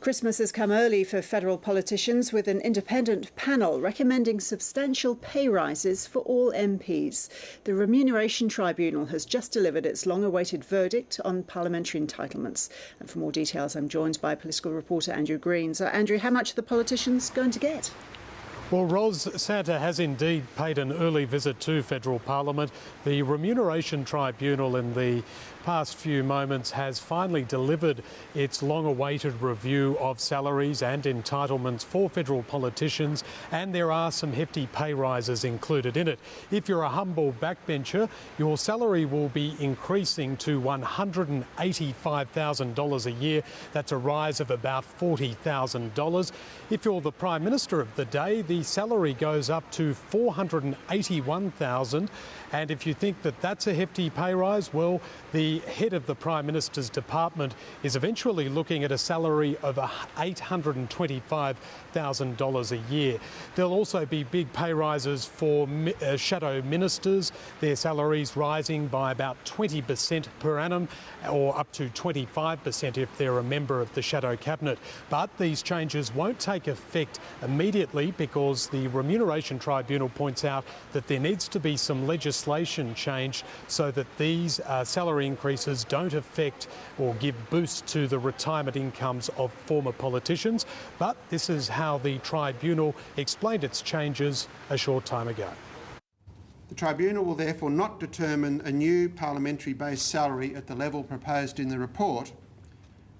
Christmas has come early for federal politicians, with an independent panel recommending substantial pay rises for all MPs. The Remuneration Tribunal has just delivered its long-awaited verdict on parliamentary entitlements. And for more details, I'm joined by political reporter Andrew Green. So, Andrew, how much are the politicians going to get? Well, Ros, Santa has indeed paid an early visit to federal parliament. The Remuneration Tribunal in the past few moments has finally delivered its long-awaited review of salaries and entitlements for federal politicians, and there are some hefty pay rises included in it. If you're a humble backbencher, your salary will be increasing to $185,000 a year. That's a rise of about $40,000. If you're the Prime Minister of the day, the salary goes up to $481,000. And if you think that that's a hefty pay rise, well, the head of the Prime Minister's department is eventually looking at a salary of $825,000 a year. There'll also be big pay rises for shadow ministers, their salaries rising by about 20% per annum, or up to 25% if they're a member of the shadow cabinet. But these changes won't take effect immediately because the Remuneration Tribunal points out that there needs to be some legislation changed so that these salary increases don't affect or give boost to the retirement incomes of former politicians. But this is how the tribunal explained its changes a short time ago. The tribunal will therefore not determine a new parliamentary-based salary at the level proposed in the report,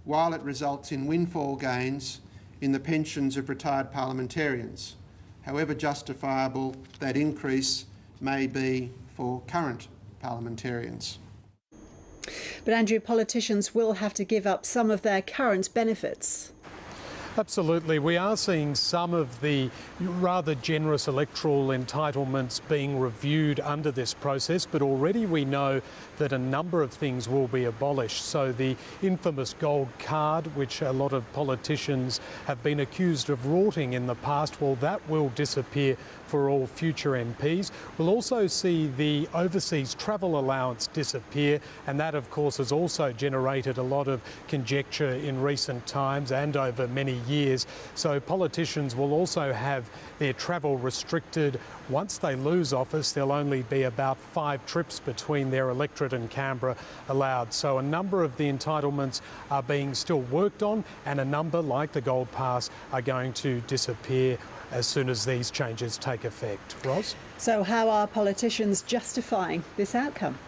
while it results in windfall gains in the pensions of retired parliamentarians, however justifiable that increase may be for current parliamentarians. But Andrew, politicians will have to give up some of their current benefits. Absolutely. We are seeing some of the rather generous electoral entitlements being reviewed under this process, but already we know that a number of things will be abolished. So the infamous gold card, which a lot of politicians have been accused of rorting in the past, well, that will disappear for all future MPs. We'll also see the overseas travel allowance disappear, and that, of course, has also generated a lot of conjecture in recent times and over many years. So politicians will also have their travel restricted. Once they lose office, there'll only be about 5 trips between their electorate and Canberra allowed. So a number of the entitlements are being still worked on, and a number, like the Gold Pass, are going to disappear as soon as these changes take effect. Ros? So how are politicians justifying this outcome?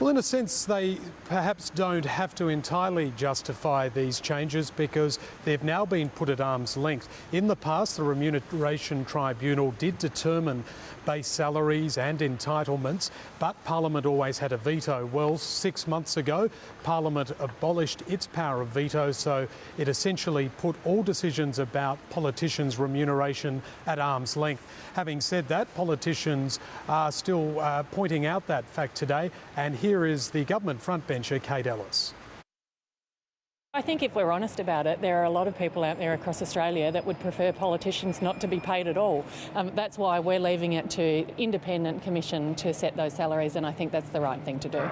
Well, in a sense, they perhaps don't have to entirely justify these changes because they've now been put at arm's length. In the past, the Remuneration Tribunal did determine base salaries and entitlements, but Parliament always had a veto. Well, 6 months ago, Parliament abolished its power of veto, so it essentially put all decisions about politicians' remuneration at arm's length. Having said that, politicians are still pointing out that fact today, and here is the government frontbencher, Kate Ellis. I think if we're honest about it, there are a lot of people out there across Australia that would prefer politicians not to be paid at all. That's why we're leaving it to independent commission to set those salaries, and I think that's the right thing to do.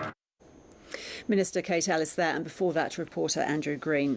Minister Kate Ellis there, and before that, reporter Andrew Green.